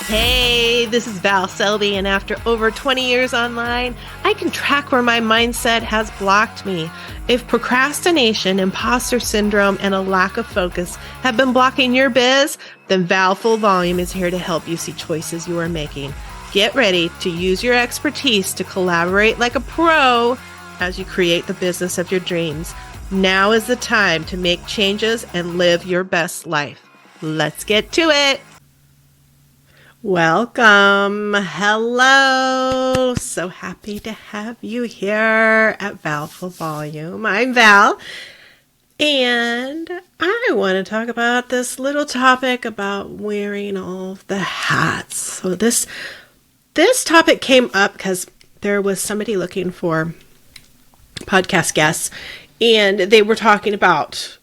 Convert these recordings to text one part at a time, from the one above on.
Hey, this is Val Selby, and after over 20 years online, I can track where my mindset has blocked me. If procrastination, imposter syndrome, and a lack of focus have been blocking your biz, then Val Full Volume is here to help you see choices you are making. Get ready to use your expertise to collaborate like a pro as you create the business of your dreams. Now is the time to make changes and live your best life. Let's get to it. Welcome. Hello. So happy to have you here at Val Full Volume. I'm Val, and I want to talk about this little topic about wearing all of the hats. So this topic came up because there was somebody looking for podcast guests, and they were talking about,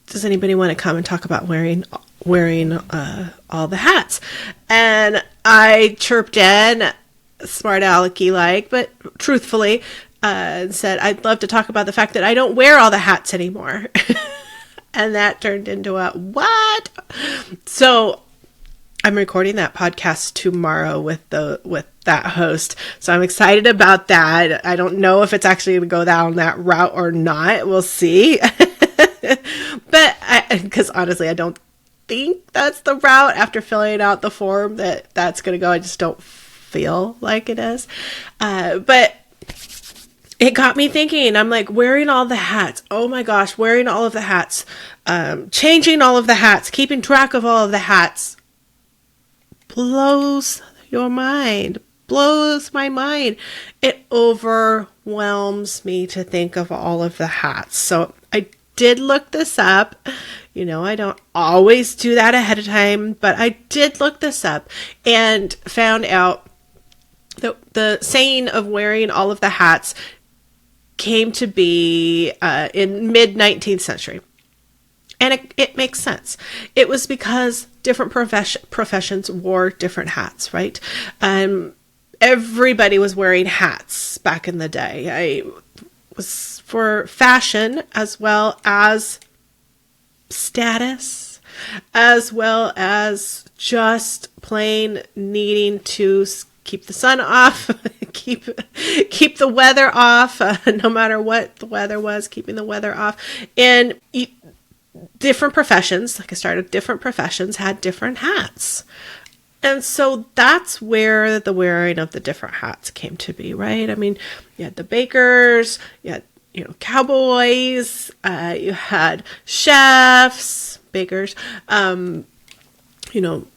does anybody want to come and talk about wearing all the hats? And I chirped in, smart alecky like, but truthfully, and said I'd love to talk about the fact that I don't wear all the hats anymore. And that turned into a what? So I'm recording that podcast tomorrow with that host. So I'm excited about that. I don't know if it's actually going to go down that route or not. We'll see. But because honestly, I don't think that's the route after filling out the form that's going to go. I just don't feel like it is. But it got me thinking. I'm like, wearing all the hats. Oh my gosh, wearing all of the hats. Changing all of the hats. Keeping track of all of the hats. Blows your mind. Blows my mind. It overwhelms me to think of all of the hats. So I did look this up. You know, I don't always do that ahead of time, but I did look this up and found out that the saying of wearing all of the hats came to be in mid-19th century. And it makes sense. It was because different professions wore different hats, right? Everybody was wearing hats back in the day. I was for fashion as well as status, as well as just plain needing to keep the sun off, keep the weather off, no matter what the weather was, keeping the weather off. And different professions, like I started, different professions had different hats. And so that's where the wearing of the different hats came to be, right? I mean, you had the bakers, you had cowboys, you had chefs, bakers,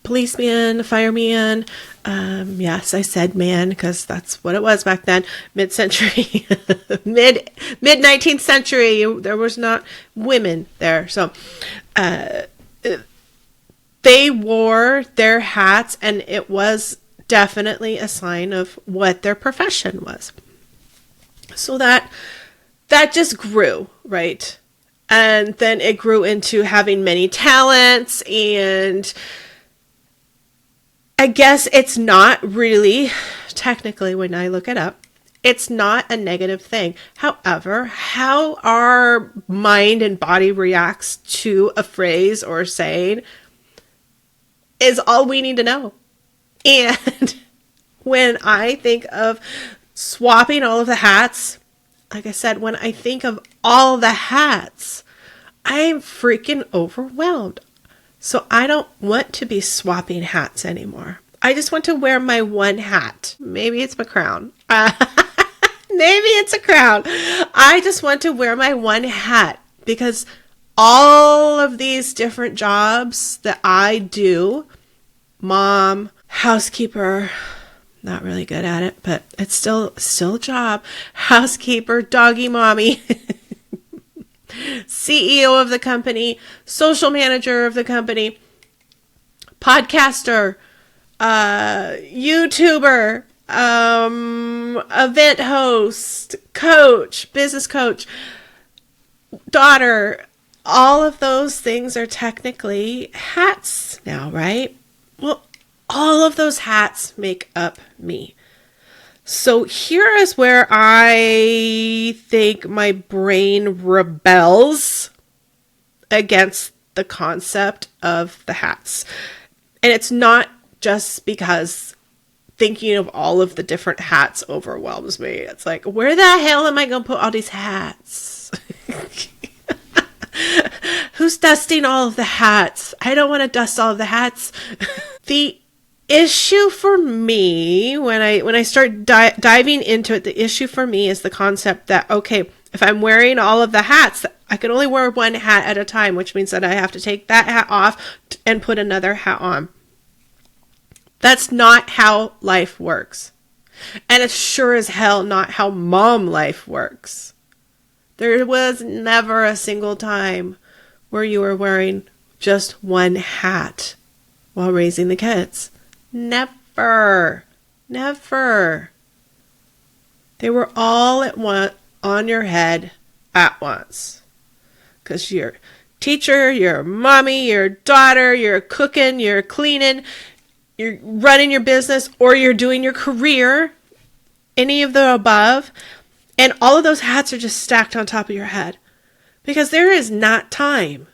policemen, firemen. Yes, I said man because that's what it was back then. Mid-century, mid 19th century. There was not women there, so they wore their hats, and it was definitely a sign of what their profession was. So that just grew, right? And then it grew into having many talents, and I guess it's not really, technically when I look it up, it's not a negative thing. However, how our mind and body reacts to a phrase or saying is all we need to know. And when I think of swapping all of the hats, like I said, when I think of all the hats, I'm freaking overwhelmed. So I don't want to be swapping hats anymore. I just want to wear my one hat. Maybe it's my crown. Maybe it's a crown. I just want to wear my one hat because all of these different jobs that I do, mom, housekeeper, not really good at it, but it's still a job. Housekeeper, doggy mommy, CEO of the company, social manager of the company, podcaster, YouTuber, event host, coach, business coach, daughter. All of those things are technically hats now, right? Well, all of those hats make up me. So here is where I think my brain rebels against the concept of the hats. And it's not just because thinking of all of the different hats overwhelms me. It's like, where the hell am I going to put all these hats? Who's dusting all of the hats? I don't want to dust all of the hats. The issue for me, when I start diving into it, the issue for me is the concept that, okay, if I'm wearing all of the hats, I can only wear one hat at a time, which means that I have to take that hat off and put another hat on. That's not how life works. And it's sure as hell not how mom life works. There was never a single time where you were wearing just one hat while raising the kids. Never. Never. They were all at once on your head at once. Because you're teacher, you're mommy, you're daughter, you're cooking, you're cleaning, you're running your business, or you're doing your career, any of the above. And all of those hats are just stacked on top of your head. Because there is not time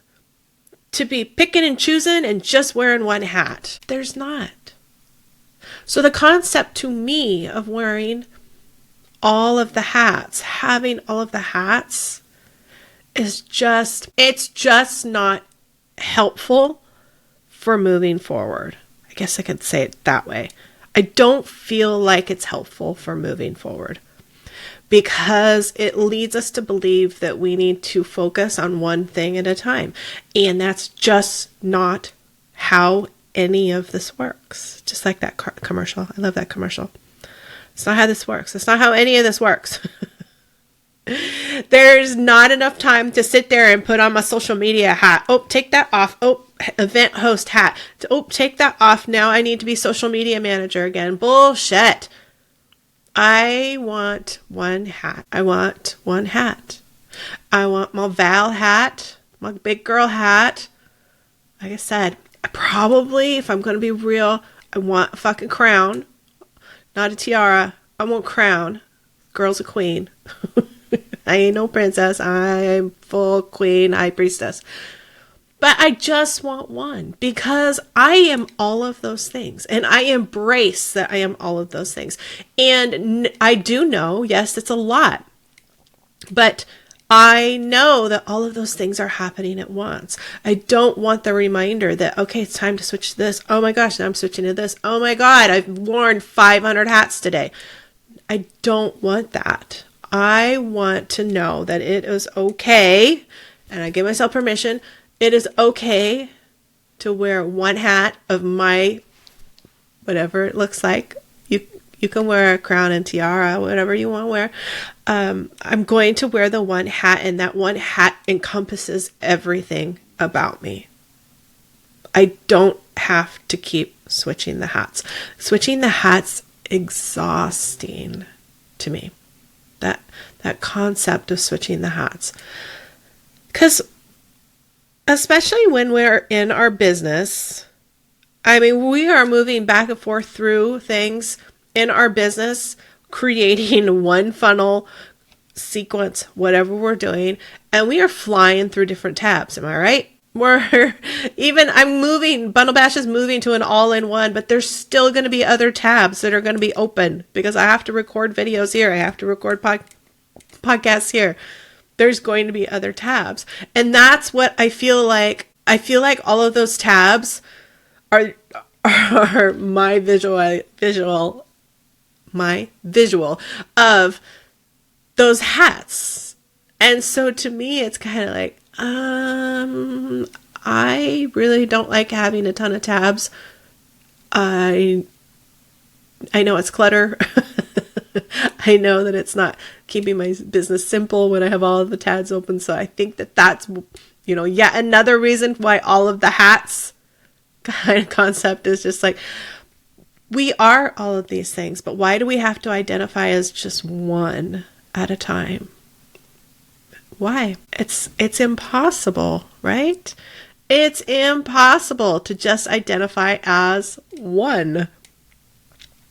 to be picking and choosing and just wearing one hat. There's not. So the concept to me of wearing all of the hats, having all of the hats, it's just not helpful for moving forward. I guess I could say it that way. I don't feel like it's helpful for moving forward because it leads us to believe that we need to focus on one thing at a time. And that's just not how any of this works. Just like that commercial. I love that commercial. It's not how this works. It's not how any of this works. There's not enough time to sit there and put on my social media hat. Oh, take that off. Oh, event host hat. Oh, take that off. Now I need to be social media manager again. Bullshit. I want one hat. I want one hat. I want my Val hat, my big girl hat. Like I said, probably, if I'm going to be real, I want a fucking crown. Not a tiara. I want crown. Girl's a queen. I ain't no princess. I'm full queen, high priestess. But I just want one because I am all of those things. And I embrace that I am all of those things. And I do know, yes, it's a lot. But I know that all of those things are happening at once. I don't want the reminder that, okay, it's time to switch to this. Oh my gosh, now I'm switching to this. Oh my God, I've worn 500 hats today. I don't want that. I want to know that it is okay, and I give myself permission, it is okay to wear one hat of my, whatever it looks like. You can wear a crown and tiara, whatever you want to wear. I'm going to wear the one hat, and that one hat encompasses everything about me. I don't have to keep switching the hats. Switching the hats, exhausting to me. That concept of switching the hats. Because especially when we're in our business, I mean, we are moving back and forth through things in our business, creating one funnel sequence, whatever we're doing, and we are flying through different tabs. Am I right? Bundle Bash is moving to an all-in-one, but there's still going to be other tabs that are going to be open because I have to record videos here. I have to record podcasts here. There's going to be other tabs. And that's what I feel like. I feel like all of those tabs are my visual of those hats. And so to me, it's kind of like, I really don't like having a ton of tabs. I know it's clutter. I know that it's not keeping my business simple when I have all of the tabs open. So I think that that's, yet another reason why all of the hats kind of concept is just like, we are all of these things, but why do we have to identify as just one at a time? Why? It's impossible, right? It's impossible to just identify as one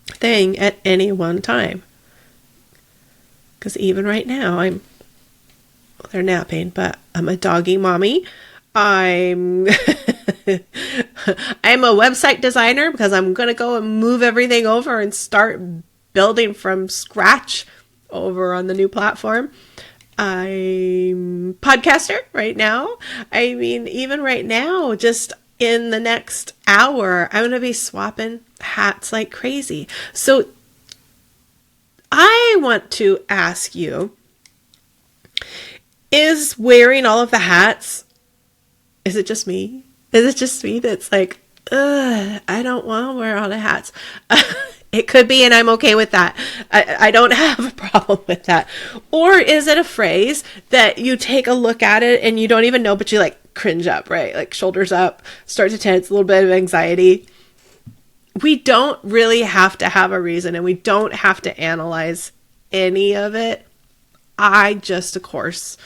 thing at any one time. Because even right now, they're napping, but I'm a doggy mommy. I'm I'm a website designer because I'm going to go and move everything over and start building from scratch over on the new platform. I'm podcaster right now. I mean, even right now, just in the next hour, I'm going to be swapping hats like crazy. So I want to ask you, is wearing all of the hats, is it just me? Is it just me that's like, I don't want to wear all the hats? It could be, and I'm okay with that. I don't have a problem with that. Or is it a phrase that you take a look at it and you don't even know, but you like cringe up, right? Like shoulders up, start to tense, a little bit of anxiety. We don't really have to have a reason, and we don't have to analyze any of it. I just, of course,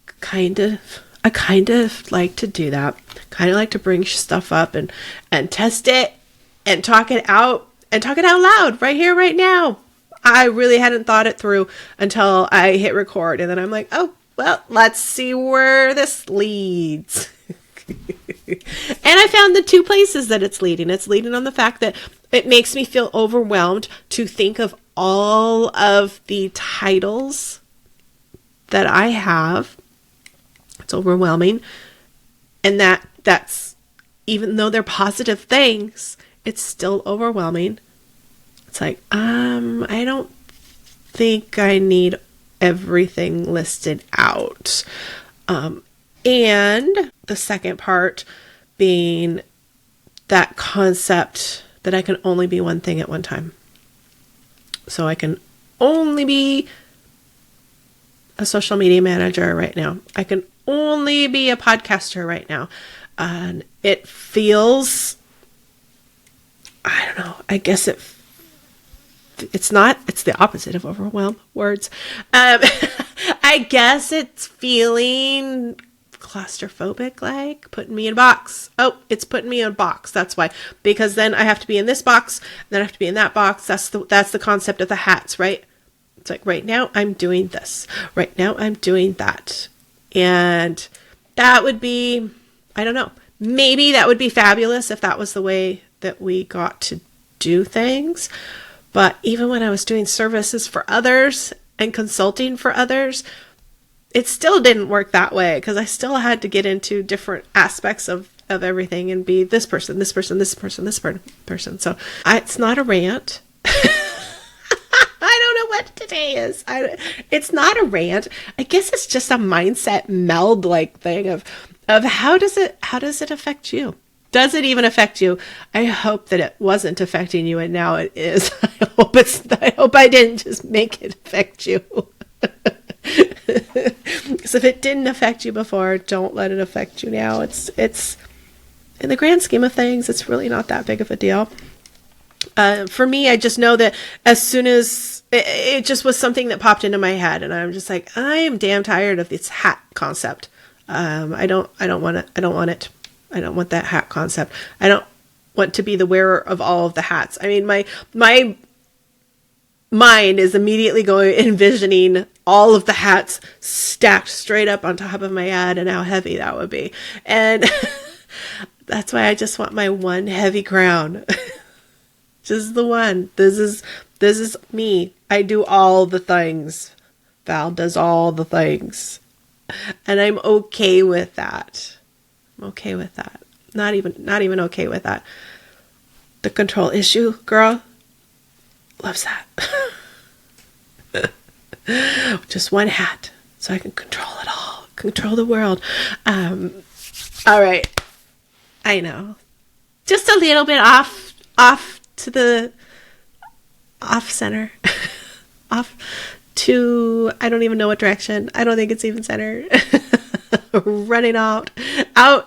I kind of like to do that. Kind of like to bring stuff up and test it and talk it out loud right here, right now. I really hadn't thought it through until I hit record. And then I'm like, oh, well, let's see where this leads. And I found the two places that it's leading. It's leading on the fact that it makes me feel overwhelmed to think of all of the titles that I have. It's overwhelming. And that's, even though they're positive things, it's still overwhelming. It's like, I don't think I need everything listed out. And the second part being that concept that I can only be one thing at one time. So I can only be a social media manager right now. I can only be a podcaster right now. And it feels, I don't know, I guess it's the opposite of overwhelm, words. I guess it's feeling claustrophobic, like putting me in a box. Oh, it's putting me in a box. That's why. Because then I have to be in this box, and then I have to be in that box. That's the concept of the hats, right? It's like, right now I'm doing this. Right now I'm doing that. And that would be, I don't know, maybe that would be fabulous if that was the way that we got to do things. But even when I was doing services for others and consulting for others, it still didn't work that way, because I still had to get into different aspects of everything and be this person, this person, this person, this person. So it's not a rant. I don't know what today is. It's not a rant. I guess it's just a mindset meld like thing of how does it affect you? Does it even affect you? I hope that it wasn't affecting you, and now it is. I hope I didn't just make it affect you. Because if it didn't affect you before, don't let it affect you now. It's in the grand scheme of things, it's really not that big of a deal. For me, I just know that as soon as it just was something that popped into my head, and I'm just like, I am damn tired of this hat concept. I don't want it. I don't want that hat concept. I don't want to be the wearer of all of the hats. I mean, my mind is immediately envisioning all of the hats stacked straight up on top of my head and how heavy that would be. And that's why I just want my one heavy crown. Just the one. This is me. I do all the things. Val does all the things. And I'm okay with that. I'm okay with that. Not even okay with that. The control issue girl loves that. Just one hat, so I can control it all. Control the world. All right. I know. Just a little bit off to the off center. Off to, I don't even know what direction. I don't think it's even center. Running out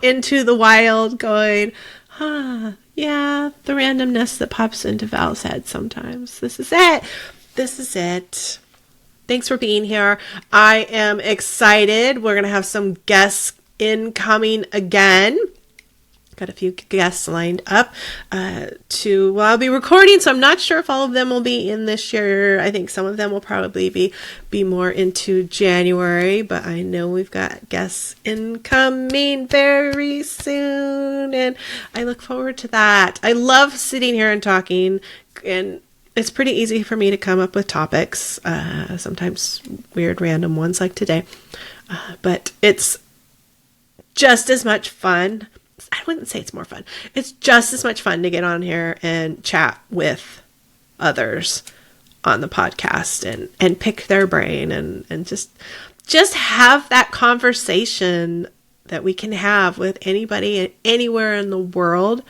into the wild, going, yeah, the randomness that pops into Val's head sometimes. This is it. Thanks for being here. I am excited. We're going to have some guests incoming again. Got a few guests lined up I'll be recording, so I'm not sure if all of them will be in this year. I think some of them will probably be more into January, but I know we've got guests incoming very soon, and I look forward to that. I love sitting here and talking, and it's pretty easy for me to come up with topics, sometimes weird random ones like today, but it's just as much fun. I wouldn't say it's more fun. It's just as much fun to get on here and chat with others on the podcast and pick their brain and just have that conversation that we can have with anybody anywhere in the world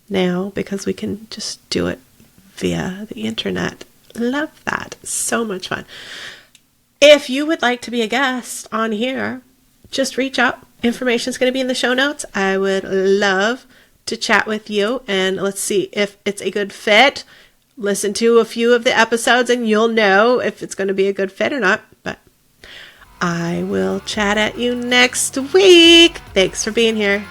now, because we can just do it via the internet. Love that. So much fun. If you would like to be a guest on here, just reach out. Information is going to be in the show notes. I would love to chat with you, and let's see if it's a good fit. Listen to a few of the episodes and you'll know if it's going to be a good fit or not. But I will chat at you next week. Thanks for being here.